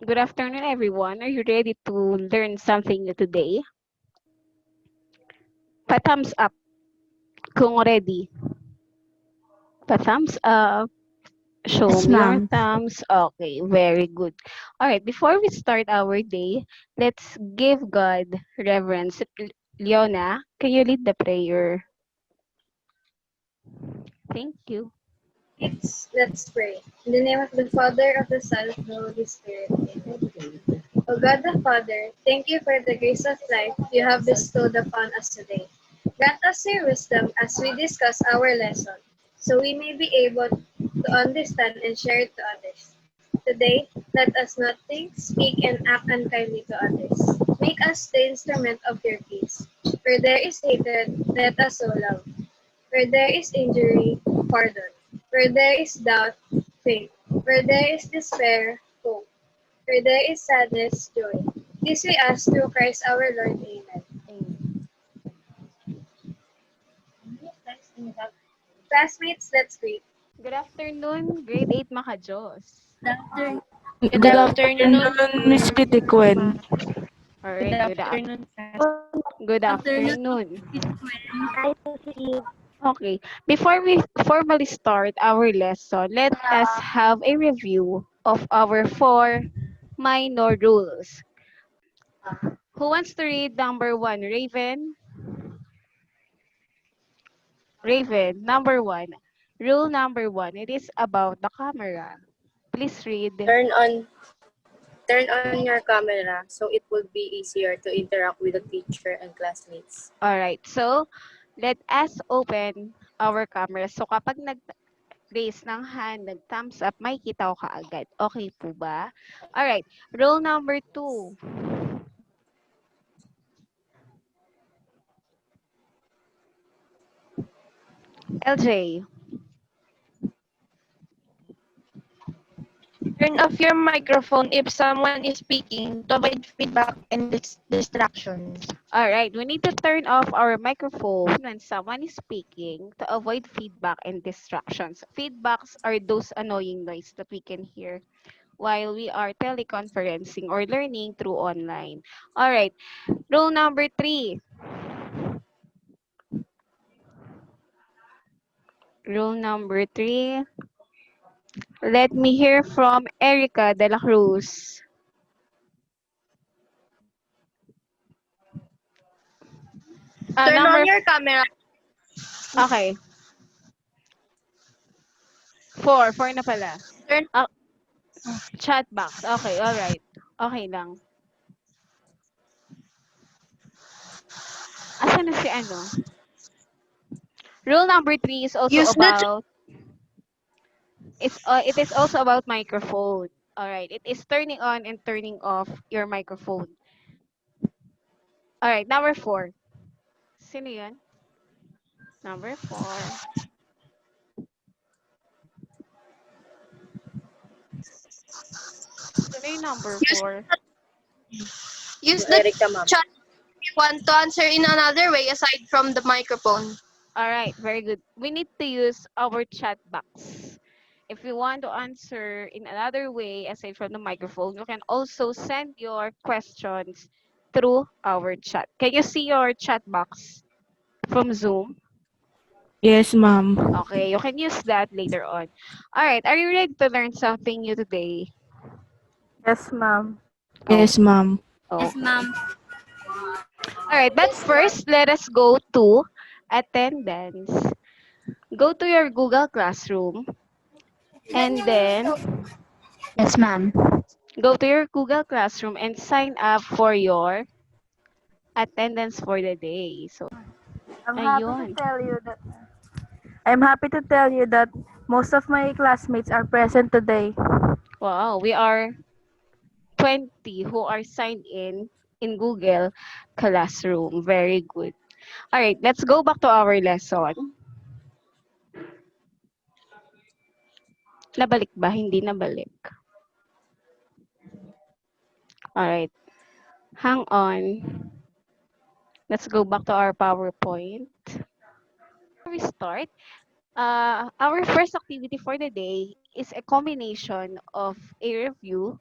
Good afternoon, everyone. Are you ready to learn something new today? Pa-thumbs up kung ready. Pa-thumbs up. Show Yes, me your ma'am. thumbs. Okay, very good. All right, before we start our day, let's give God reverence. Leona, can you lead the prayer? Thank you. Let's pray. In the name of the Father, of the Son, of the Holy Spirit. Amen. O God the Father, thank you for the grace of life you have bestowed upon us today. Grant us your wisdom as we discuss our lesson, so we may be able to understand and share it to others. Today, let us not think, speak, and act unkindly to others. Make us the instrument of your peace. Where there is hatred, let us sow love. Where there is injury, pardon. Where there is doubt, faith. Where there is despair, hope. Where there is sadness, joy. This we ask through Christ our Lord. Amen. Amen. Classmates, let's greet. Good afternoon, grade 8 Makajos. Good Good afternoon, afternoon, Miss Pitikwen. All Good right, afternoon, class. good afternoon. Hi, Susie. Okay, before we formally start our lesson, let us have a review of our four minor rules. Who wants to read number one? Raven? Raven, number one. Rule number one, it is about the camera. Please read. Turn on your camera so it will be easier to interact with the teacher and classmates. Alright, so let us open our camera. So kapag nag-raise ng hand, nag-thumbs up, may kita ko kaagad. Okay po ba? Alright, rule number two. LJ. Turn off your microphone if someone is speaking to avoid feedback and distractions. Alright, we need to turn off our microphone when someone is speaking to avoid feedback and distractions. Feedbacks are those annoying noise that we can hear while we are teleconferencing or learning through online. Alright, rule number three. Rule number three. Let me hear from Erica de la Cruz. Turn on Number, your camera. okay. Four na pala. Turn Ah, chat box. Okay, alright. Okay lang. Asa na si ano? Rule number three is also use the about, it is also about microphone. Alright, it is turning on and turning off your microphone. Alright, number four. Sino yan? Number four. Sino yung number use four? use the Erica, ma'am. chat if you want to answer in another way aside from the microphone. Alright, very good. We need to use our chat box. If you want to answer in another way aside from the microphone, you can also send your questions through our chat. Can you see your chat box from Zoom? Yes, ma'am. Okay, you can use that later on. Alright, are you ready to learn something new today? Yes, ma'am. Oh, Yes, ma'am. Yes, okay. ma'am. Alright, but first, let us go to attendance. Go to your Google Classroom and then Yes, ma'am. go to your Google Classroom and sign up for your attendance for the day. So, I'm happy to ayun. tell you that I'm happy to tell you that most of my classmates are present today. Wow, we are 20 who are signed in Google Classroom. Very good. All right, let's go back to our lesson. Nabalik ba? Hindi nabalik. All right, hang on. Let's go back to our PowerPoint. Before we start, our first activity for the day is a combination of a review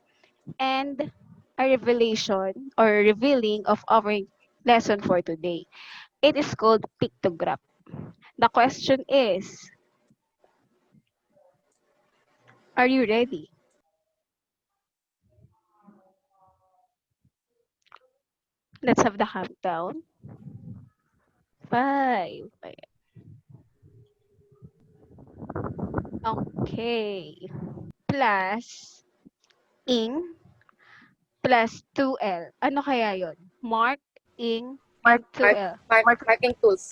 and a revelation or revealing of our lesson for today. It is called Pictograph. The question is, are you ready? Let's have the countdown. Five. Okay. Plus ing plus 2L. Ano kaya yon? Mark, ing, and Mark, 2L. mark, Marking tools.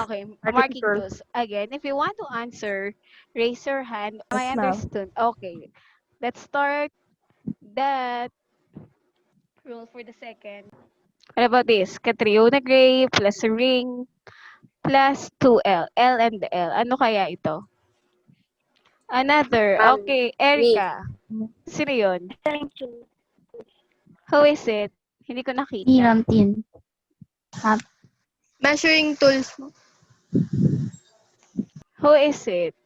Okay, marketing marking tool. tools. Again, if you want to answer, raise your hand. Am I Yes, ma'am. understood? Okay. Let's start that rule for the second. What about this? Catriona Gray plus ring plus 2L. L and L. Ano kaya ito? Another. Okay, Me. Erica. Sino yun? Measuring tool. Who is it? Hindi ko nakita. Hiram tin. Measuring tools. Who is it?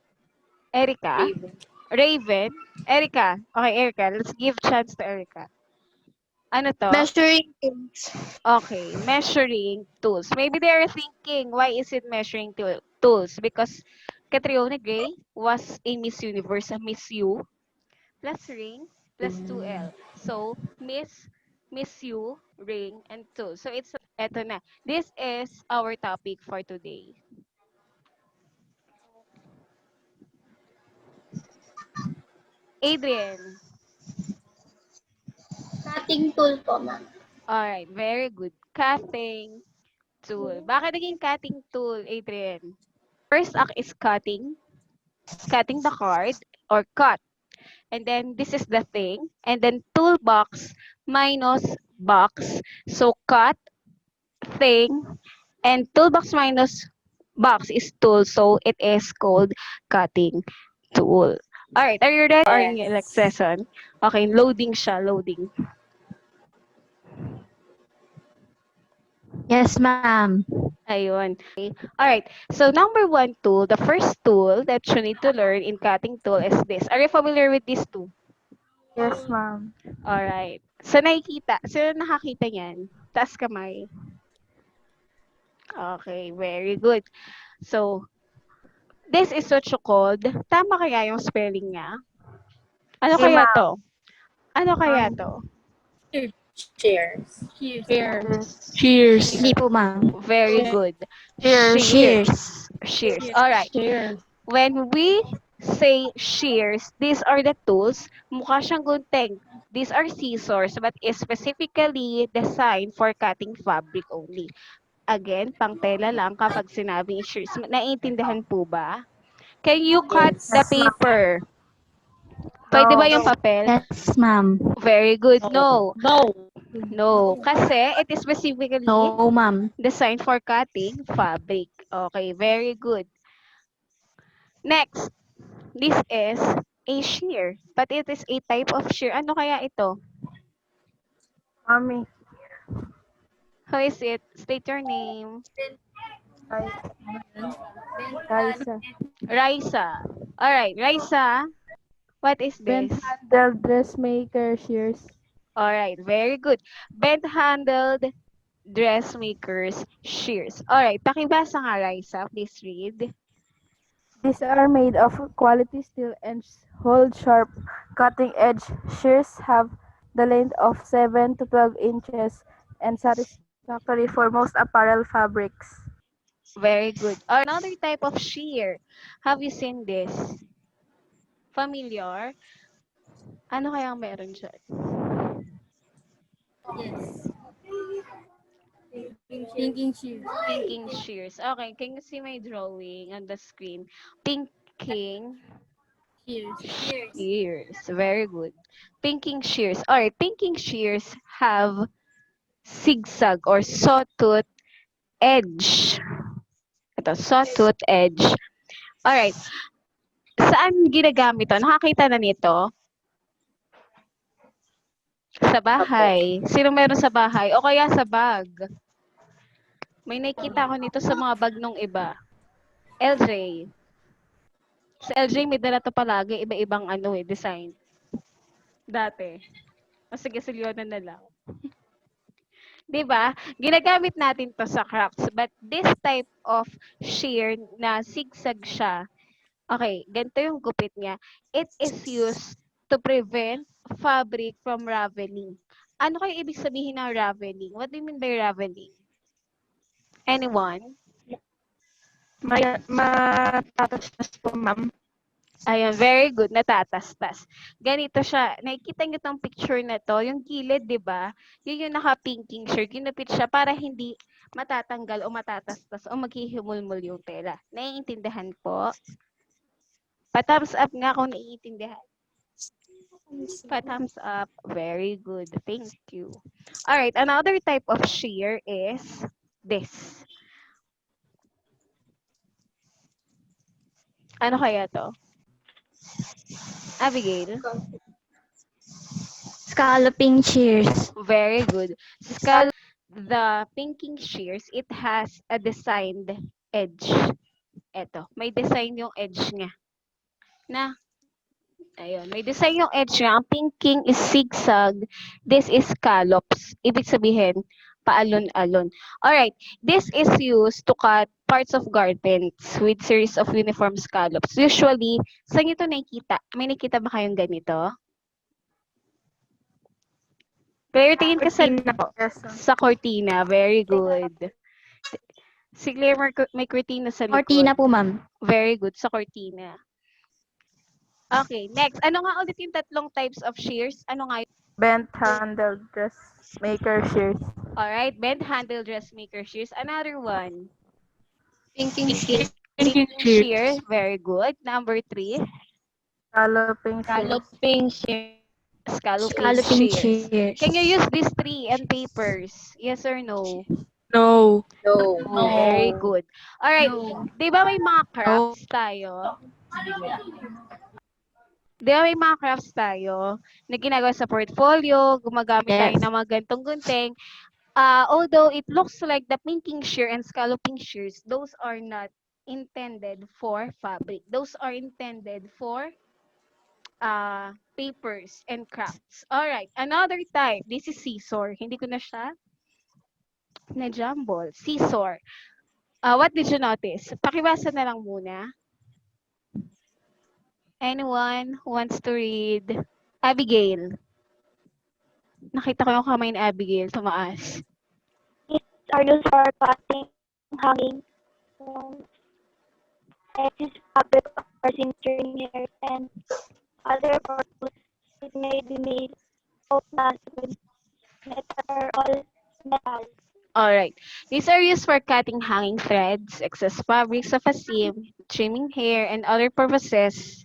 Erica? Raven. Raven? Erica. Okay, Erica. Let's give chance to Erica. Ano to? Measuring tools. Okay, measuring tools. Maybe they are thinking, why is it measuring tools? Because Catriona Gray was a Miss Universe, a Miss U, plus ring, plus 2L. So, Miss U, ring, and tools. So, eto na. This is our topic for today. Adrian. Cutting tool po, ma'am. Alright, very good. Cutting tool. Bakit naging cutting tool, Adrian? First act is cutting the card or cut. And then this is the thing. And then toolbox minus box. So cut, thing, and toolbox minus box is tool. So it is called cutting tool. Alright, are you ready for our next Yes. session? Okay, loading siya, loading. Yes, ma'am. Ayun. Okay. Alright. So, number one tool, the first tool that you need to learn in cutting tool is this. Are you familiar with this tool? Yes, ma'am. Alright. So, nakikita. Sino nakakita niyan? Taas kamay. Okay. Very good. So, this is what you called. Tama kaya yung spelling niya? Ano Hey, kaya ma'am. to? Ano kaya Um, to? Cheers. Shears. Hindi po, ma'am. Very good. Shears. Shears. Shears. Alright. Shears. When we say shears, these are the tools. Mukha siyang gunting. These are scissors but is specifically designed for cutting fabric only. Again, pang tela lang kapag sinabing shears. Naiintindihan po ba? Can you cut Yes. the Yes, ma'am. paper? Pwede ba No. yung papel? Yes, ma'am. Very good. No. No. No. Kasi it is specifically No, ma'am. designed for cutting fabric. Okay, very good. Next. This is a shear, but it is a type of shear. Ano kaya ito? Mommy. Who is it? State your name. Raisa. Raisa. Alright, Raisa, what is this? Bent-handled dressmaker shears. Alright, very good. Bent-handled dressmakers shears. Alright, pakibasa nga, Raisa. Please read. These are made of quality steel and hold sharp. Cutting edge shears have the length of 7 to 12 inches and satisfactory for most apparel fabrics. Very good. Alright, another type of shear. Have you seen this? Familiar? Ano kaya meron dyan? Pinking shears. Okay, can you see my drawing on the screen? Pinking shears. Very good. Pinking shears. Alright, pinking shears have zigzag or sawtooth edge. Ito, sawtooth edge. Alright, saan ginagamit to? Nakakita na nito? Sa bahay. Sino meron sa bahay? O kaya sa bag? May nakita ko nito sa mga bag nung iba. LJ. Sa LJ may dala to palagi, iba-ibang design. Dati. O sige, silyonan na lang. 'Di ba? Ginagamit natin 'to sa crafts, but this type of shear na zigzag siya, okay, ganito yung gupit niya. It is used to prevent fabric from raveling. Ano kaya ibig sabihin ng raveling? What do you mean by raveling? Anyone? Matatastas po, ma'am. Ayan, very good, natatastas. Ganito siya, nakikita niyo 'tong picture na 'to, yung gilid 'di ba, yun yung naka-pinking shirt, ginupit siya para hindi matatanggal o matatastas o maghihimulmul yung tela. Naiintindihan po? Pa-thumbs up nga kung naiintindihan. Pa-thumbs up, very good, thank you. Alright, another type of shear is this. Ano kaya 'to? Abigail? Scalloping shears. Very good. The pinking shears, it has a designed edge. Eto, may design yung edge niya. Na, ayun, may design yung edge niya. Ang pinking is zigzag. This is scallops. Ibig sabihin, paalon-alon. Alright, this is used to cut parts of garments with series of uniform scallops. Usually, saan nyo ito nakikita? May nakita ba kayong ganito? Claire, tingin ka sa, Cortina po. Yes. sa cortina. Very good. Si Claire may cortina sa likod. Cortina po, ma'am. Very good, sa cortina. Okay, next. Ano nga ulit yung tatlong types of shears? Ano nga yun? Bent handle dressmaker shears. Alright, bent handle dressmaker shears. Another one. Pinking shears. Pinking shear. Very good. Number 3. Scalloping shears. Scalloping shears. Scalloping shears. shears. Can you use these 3 and papers? Yes or no? No. No. Oh, very good. Alright, di ba may mga crafts tayo? Di ba may mga crafts tayo na ginagawa sa portfolio, gumagamit tayo ng mga gantong gunting. Although it looks like the pinking shear and scalloping shears, those are not intended for fabric. Those are intended for papers and crafts. Alright, another type. This is scissor. Hindi ko na siya na-jumble. Scissor. What did you notice? Pakibasa na lang muna. Anyone who wants to read? Abigail. Nakita ko yung kamay ni Abigail. Tumaas. Are used for cutting, hanging, edges, fabric, or cincturing hairs, and other purposes. It may be made of glass with metal or metal. Alright. These are used for cutting hanging threads, excess fabrics of a seam, trimming hair, and other purposes.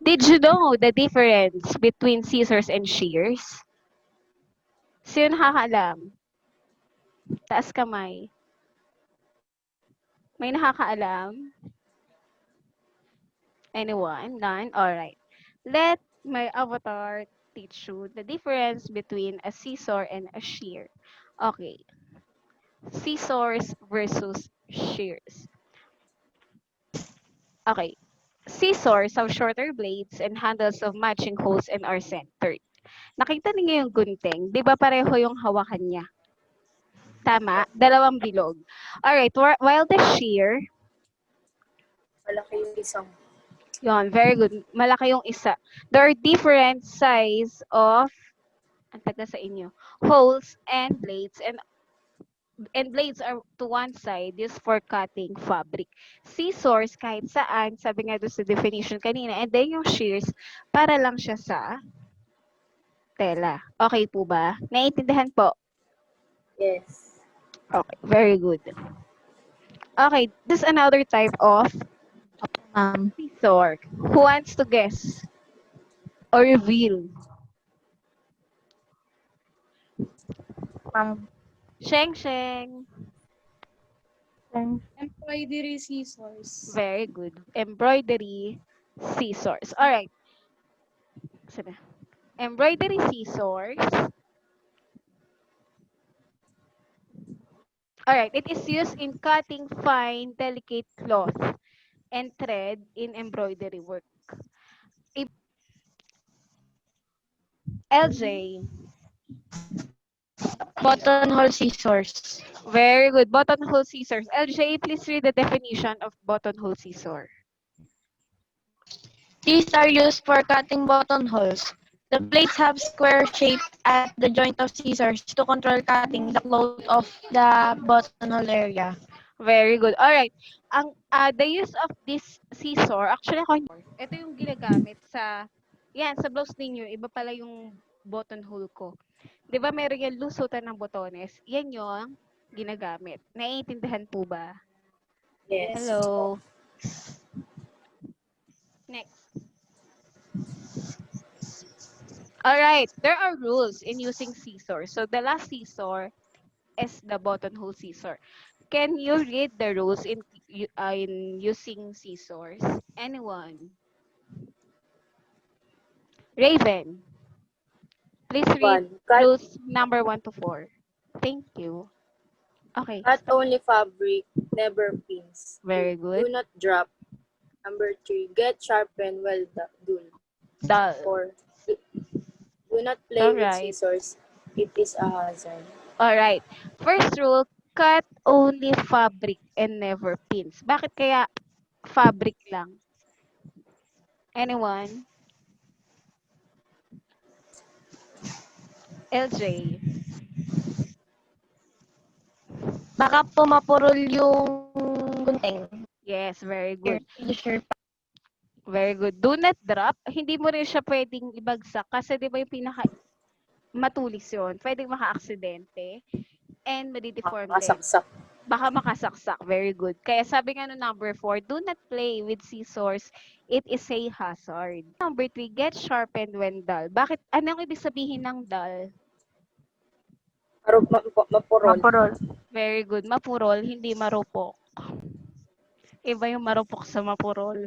Did you know the difference between scissors and shears? Sino nakakaalam? Taas kamay. May nakakaalam? Anyone? None? Alright. Let my avatar teach you the difference between a scissor and a shear. Okay. Scissors versus shears. Okay. Scissors have shorter blades and handles of matching holes and are centered. Nakita niyo yung gunting? Di ba pareho yung hawakan niya? Tama? Dalawang bilog. Alright, while the shear, Malaki yung isang. yun, very good. Malaki yung isa. There are different size of, ang taga sa inyo, holes and blades, and blades are to one side used for cutting fabric. Scissors, kahit saan, sabi nga doon sa definition kanina, and then yung shears, para lang siya sa tela. Okay po ba? Naiintindihan po? Yes. Okay, very good. Okay, this is another type of Ma'am. scissor. Who wants to guess or reveal? Sheng Sheng. Embroidery scissors. Very good. Embroidery scissors. All right. Sana. Embroidery scissors. All right. It is used in cutting fine, delicate cloth and thread in embroidery work. LJ. Buttonhole scissors. Very good. Buttonhole scissors. LJ, please read the definition of buttonhole scissor. These are used for cutting buttonholes. The blades have square shape at the joint of scissors to control cutting the cloth of the buttonhole area. Very good. All right. The use of this scissor, actually ako, ito yung ginagamit sa, yan, sa blouse ninyo, iba pala yung buttonhole ko. Di ba meron yung lusutan ng botones? Yan yung ginagamit. Naiintindihan po ba? Yes. Hello. Next. All right. There are rules in using scissors. So the last scissor is the buttonhole scissor. Can you read the rules in using scissors? Anyone? Raven, please read 1. Cut, rules number 1 to 4. Thank you. Okay, cut start. only fabric, never pins. Very 2. good. Do not drop. Number 3. Get sharpened well done. Dull. 4. Do not play All with right. scissors. It is a hazard. All right. First rule, cut only fabric and never pins. Bakit kaya fabric lang? Anyone? LJ. Baka po mapurol yung gunting. Yes, very good. T-cher. Very good. Do not drop. Hindi mo rin siya pwedeng ibagsak kasi 'di ba yung pinaka matulis yun. Pwedeng maka-aksidente and madideform din. Makasaksak. Baka makasaksak. Very good. Kaya sabi nga no number 4, do not play with scissors. It is a hazard. Number 3, get sharpened when dull. Bakit? Anong ibig sabihin ng dull? Mapurol. Mapurol. Very good. Mapurol, hindi marupok. Iba yung marupok sa mapurol.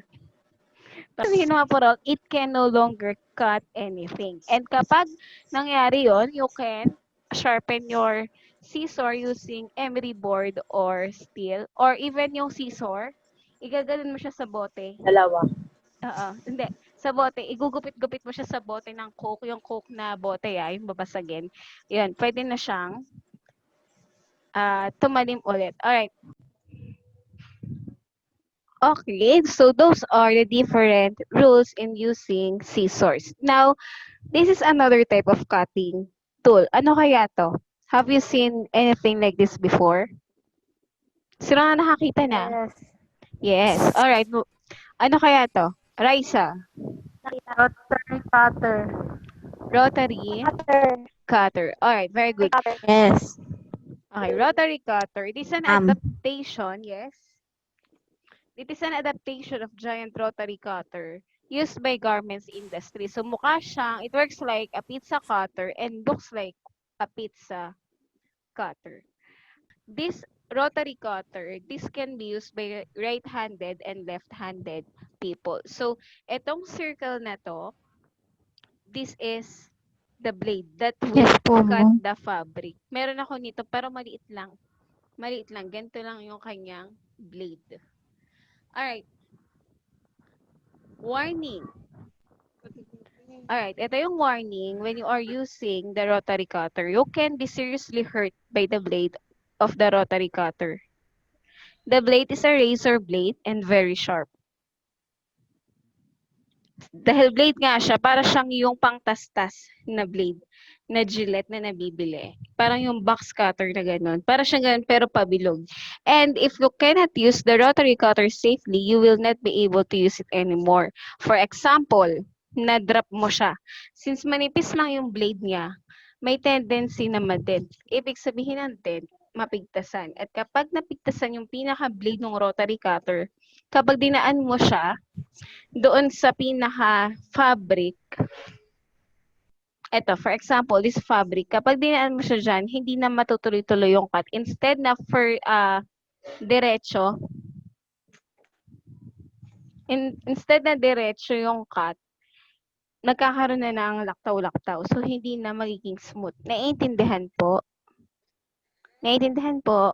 Sabihin ng mapurol, it can no longer cut anything. And kapag nangyari yon, you can sharpen your scissor using emery board or steel or even yung scissor, igaganon mo siya sa bote. Dalawa. Hindi. Sa bote, igugupit-gupit mo siya sa bote ng coke, yung coke na bote, yung babasagin. Yun, pwede na siyang tumalim ulit. Alright. Okay, so those are the different rules in using scissors. Now, this is another type of cutting tool. Ano kaya to? Have you seen anything like this before? Sino na nakakita na? Yes. Yes. Alright. Ano kaya to? Raisa. Rotary cutter. Rotary Cutter. cutter. Alright, very good. Cutter. Yes. Okay, rotary cutter. It is an adaptation, yes. It is an adaptation of giant rotary cutter used by garments industry. So mukha siyang, it works like a pizza cutter and looks like a pizza cutter. This rotary cutter, this can be used by right-handed and left-handed people. So itong circle na to, this is the blade that will Yes po, cut ma'am. the fabric. Meron ako nito pero maliit lang. Maliit lang. Ganito lang yung kanyang blade. Alright. Warning. Alright, ito yung warning. When you are using the rotary cutter, you can be seriously hurt by the blade of the rotary cutter. The blade is a razor blade and very sharp. Dahil blade nga siya, para siyang yung pangtastas na blade na Gillette na nabibili. Parang yung box cutter na gano'n. Para siyang gano'n pero pabilog. And if you cannot use the rotary cutter safely, you will not be able to use it anymore. For example, na-drop mo siya. Since manipis lang yung blade niya, may tendency na ma-dent. Ibig sabihin ng dent, mapigtasan. At kapag napigtasan yung pinaka-blade ng rotary cutter, kapag dinaan mo siya, doon sa pinaka-fabric, eto, for example, this fabric, kapag dinaan mo siya dyan, hindi na matutuloy-tuloy yung cut. Instead na for diretso, instead na diretso yung cut, nagkakaroon na ng laktaw-laktaw. So, hindi na magiging smooth. Naiintindihan po? Naiintindihan po?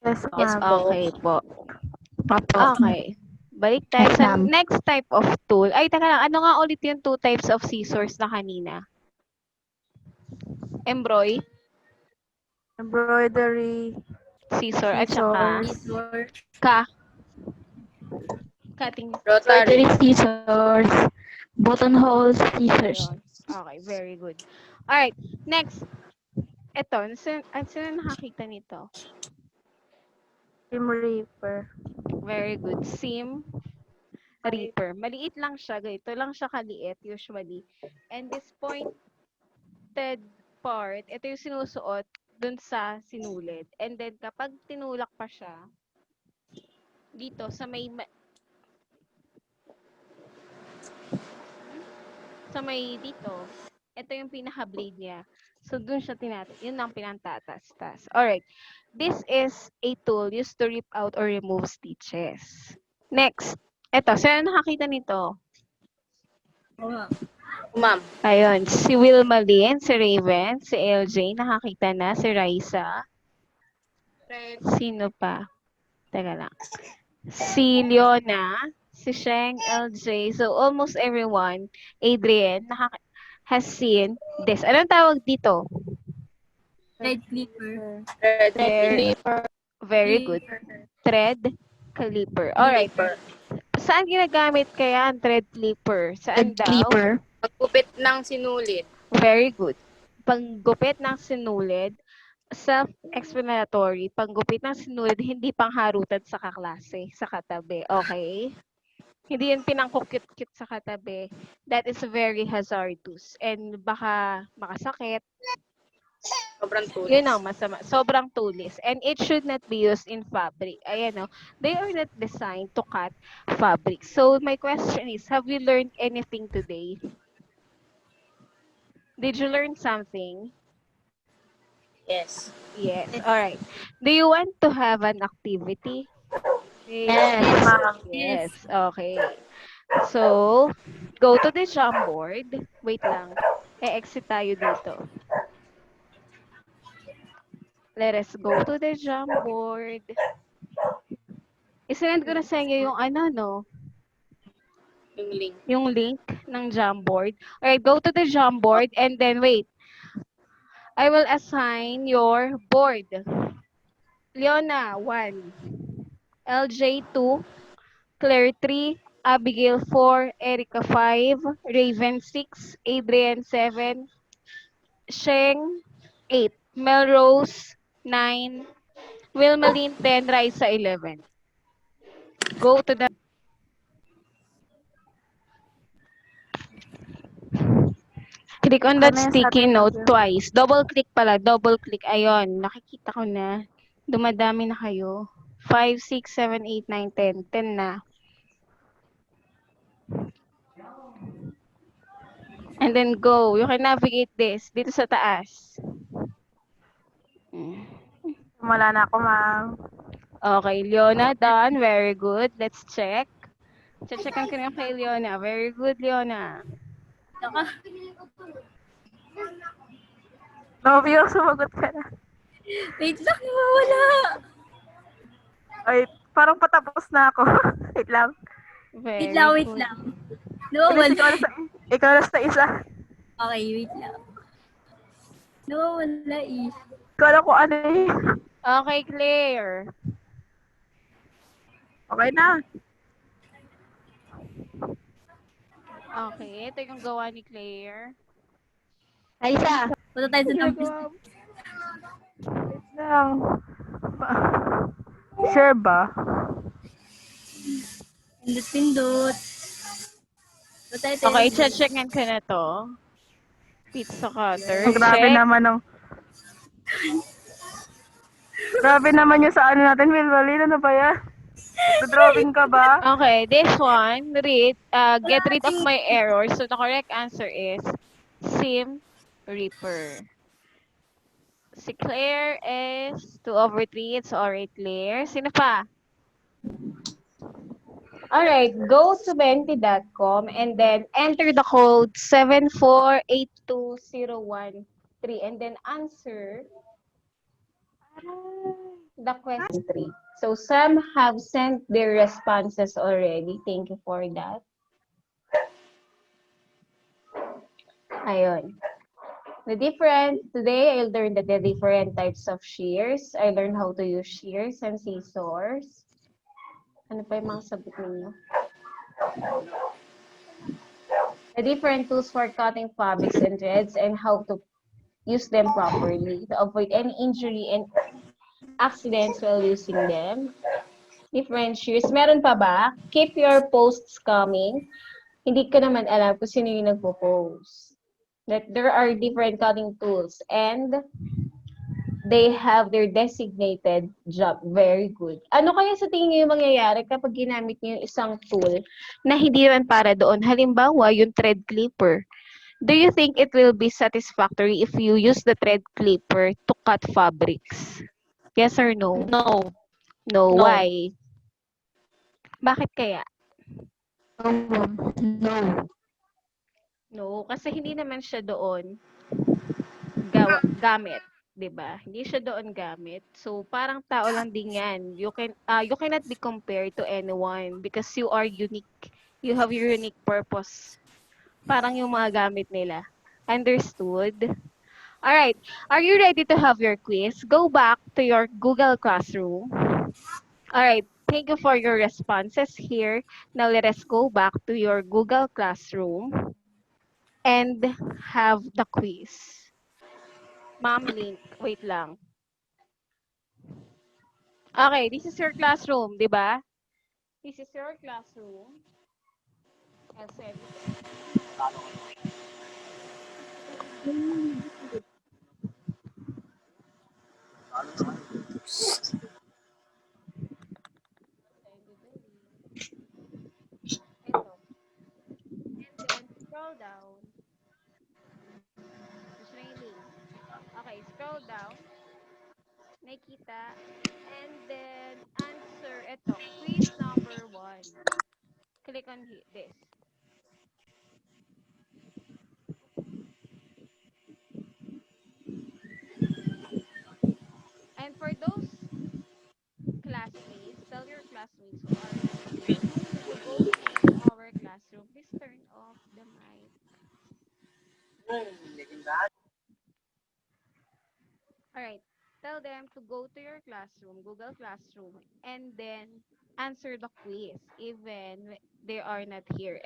Yes, Yes, ma'am. Okay po. Opo. Okay. Balik tayo Yes, sa ma'am. next type of tool. Ay, teka lang. Ano nga ulit yung two types of scissors na kanina? Embroidery Caesar, at saka Scissors. ka, cutting. Rotary. Embroidery Caesars. Buttonholes, scissors. Ayun. Okay, very good. Alright, next. Ito, sino nakakita nito? Seam Reaper. Very good. Seam Reaper. Maliit lang siya. Ganito lang siya kaliit usually. And this pointed part, ito yung sinusuot dun sa sinulid. And then kapag tinulak pa siya, dito sa may dito, ito yung pinaka-blade niya. So, dun siya yun ang pinantatas-tas. Alright. This is a tool used to rip out or remove stitches. Next. Ito, sino nakakita nito? Ma'am. Ayun, si Wilma Lynn, si Raven, si LJ, nakakita na, si Raisa. Sino pa? Teka lang. Si Leona, si Sheng, LJ. So, almost everyone, Adrian, has seen this. Anong tawag dito? Red Clipper. Red Very, Clipper. very good. Thread clipper. Alright. Saan ginagamit kaya ang thread clipper? Saan Red daw? clipper. Paggupit ng sinulid. Very good. Panggupit ng sinulid, self-explanatory. Panggupit ng sinulid, hindi pangharutan sa kaklase, sa katabi. Okay? Hindi yan pinangkukit-kit sa katabi. That is very hazardous. And baka makasakit. Sobrang tulis. Yun ang masama. Sobrang tulis. And it should not be used in fabric. Ayan o. They are not designed to cut fabric. So, my question is, have you learned anything today? Did you learn something? Yes. Yes. All right. Do you want to have an activity? Yes. Yes. Okay. So, go to the Jumpboard. Wait lang. E-exit tayo dito. Let us go to the Jumpboard. Isinend ko na sa inyo yung no? Yung link. Yung link ng Jumpboard. Alright, go to the Jumpboard and then wait. I will assign your board. Leona, 1. LJ, 2. Claire, 3. Abigail, 4. Erica, 5. Raven, 6. Adrian, 7. Sheng, 8. Melrose, 9. Wilmalyn, 10. Raisa, 11. Go to the... Click on that sticky note twice. Double click pala. Double click. Ayun. Nakikita ko na. Dumadami na kayo. 5, 6, 7, 8, 9, 10. 10 na. And then go. You can navigate this. Dito sa taas. Wala na ako, ma'am. Okay. Leona, done. Very good. Let's check. Checkan ko na kay Leona. Very good, Leona. Nobby, sumagot ka na. Wait lang, nawawala. Ay, parang patapos na ako. Wait lang. Very Wait good. lang. Nawawala. Ikaw na sa isa. Okay, wait lang. Nawawala eh. Ikaw na kung ano eh. Okay, Claire. Okay na. Okay. Ito yung gawa ni Claire. Raisa, punta tayo sa tampis. Wait lang. Sure ba? Pindot-pindot. Punta tayo. Okay, checkan ko na to. Pizza cutter. Ang grabe Check. naman ng... Grabe naman yung sa ano natin, Wilwalin. Ano ba yan? Drawing ka ba? Okay, this one, get rid of my error. So, the correct answer is Seam Reaper. Si Claire is 2/3. It's alright, Claire. Sino pa? Alright, go to menti.com and then enter the code 7482013 and then answer the question 3. So some have sent their responses already. Thank you for that. Ayun. Today I learned that the different types of shears. I learned how to use shears and scissors. Ano pa yung mga sabit ninyo? The different tools for cutting fabrics and threads and how to use them properly to avoid any injury and accidents while using them. Different shears. Meron pa ba? Keep your posts coming. Hindi ko naman alam kung sino yung nagpo-post. That there are different cutting tools and they have their designated job. Very good. Ano kaya sa tingin niyo yung mangyayari kapag ginamit niyo yung isang tool na hindi naman para doon? Halimbawa, yung thread clipper. Do you think it will be satisfactory if you use the thread clipper to cut fabrics? Yes or no? No. No. No. Why? Bakit kaya? No, ma'am. No. No, kasi hindi naman siya doon gamit, 'di ba? Hindi siya doon gamit. So parang tao lang din 'yan. You cannot be compared to anyone because you are unique. You have your unique purpose. Parang yung mga gamit nila. Understood? All right. Are you ready to have your quiz? Go back to your Google Classroom. All right. Thank you for your responses here. Now let us go back to your Google Classroom and have the quiz. Ma'am Link, wait lang. Okay, this is your classroom, di ba? This is your classroom. I'll send it. Ito. And then, scroll down. Gusto na yung link. Okay, scroll down. Nakita. And then, answer. Ito, quiz number 1. Click on this. And for those classmates, tell your classmates who are not here to go to our classroom. Please turn off the mic. Alright, tell them to go to your classroom, Google Classroom, and then answer the quiz even they are not here.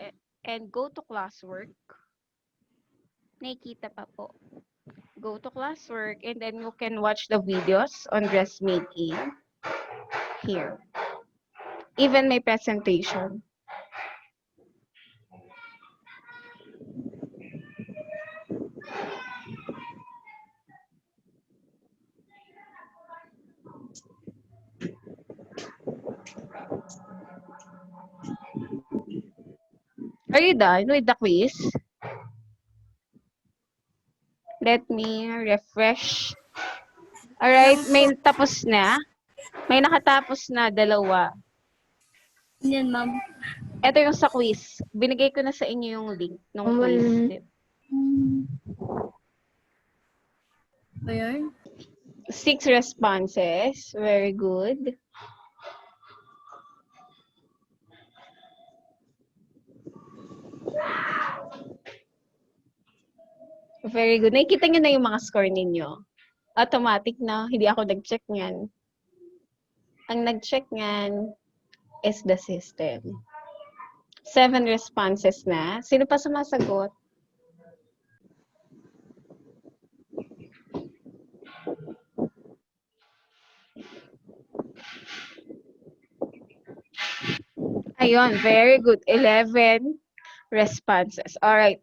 And go to classwork. Nakikita pa po. Go to classwork and then you can watch the videos on dressmaking here. Even my presentation. Are you done with the quiz? Let me refresh. Alright, may tapos na. May nakatapos na, 2. Yan, ma'am. Ito yung sa quiz. Binigay ko na sa inyo yung link ng quiz. Ayan. 6 responses. Very good. Very good. Nakikita nyo na yung mga score ninyo. Automatic na. Hindi ako nag-check niyan. Ang nag-check niyan is the system. 7 responses na. Sino pa sumasagot? Ayun, very good. 11 responses. All right.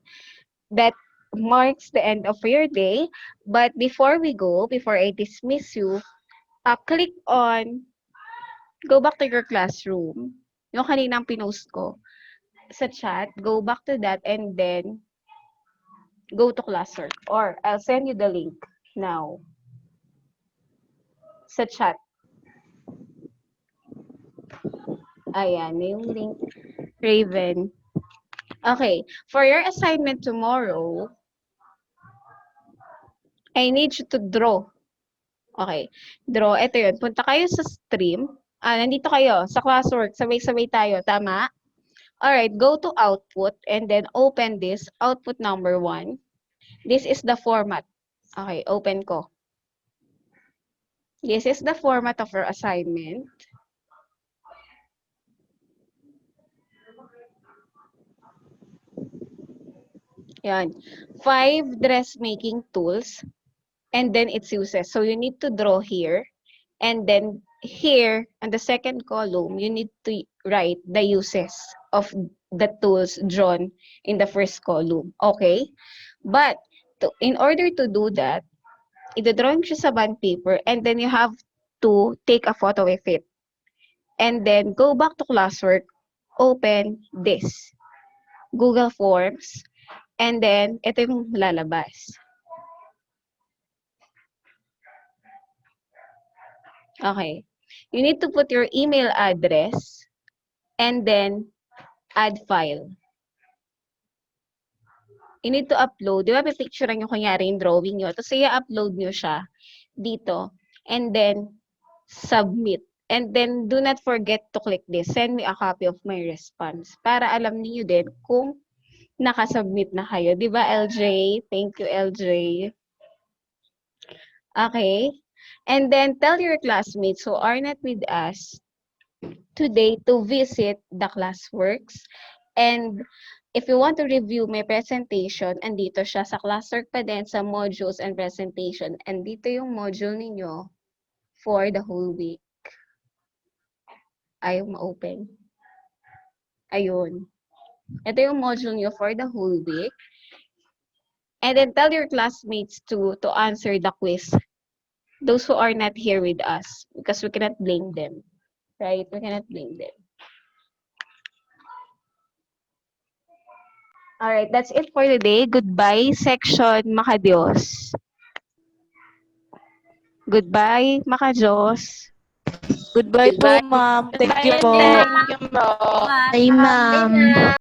That marks the end of your day. But before we go, before I dismiss you, click on go back to your classroom. Yung kaninang pinost ko sa chat, go back to that and then go to classwork. Or I'll send you the link now sa chat. Ayan, na yung link. Raven. Okay, for your assignment tomorrow, I need you to draw. Okay, draw. Ito yun. Punta kayo sa stream. Nandito kayo sa classwork. Sabay-sabay tayo. Tama? Alright, go to output and then open this. Output number 1. This is the format. Okay, open ko. This is the format of your assignment. Yan. 5 dressmaking tools and then its uses. So you need to draw here. And then here, on the second column, you need to write the uses of the tools drawn in the first column. Okay? But in order to do that, i-drawing siya sa bond paper and then you have to take a photo of it. And then go back to classwork, open this, Google Forms, and then ito yung lalabas. Okay. You need to put your email address and then add file. You need to upload. Di ba, may picture nyo kunyari yung drawing nyo. Tapos i-upload nyo siya dito. And then, submit. And then, do not forget to click this. Send me a copy of my response. Para alam niyo din kung nakasubmit na kayo. Di ba, LJ? Thank you, LJ. Okay. And then, tell your classmates who are not with us today to visit the classworks. And if you want to review my presentation, andito siya sa classwork pa din sa modules and presentation. Andito yung module ninyo for the whole week. Ayaw ma-open. Ayun. Ito yung module nyo for the whole week. And then tell your classmates to answer the quiz. Those who are not here with us, because we cannot blame them. Right? We cannot blame them. Alright, that's it for today. Goodbye, section Makadios. Goodbye, Makajos. Goodbye po, ma'am. Thank you po. Thank you po. Bye, ma'am.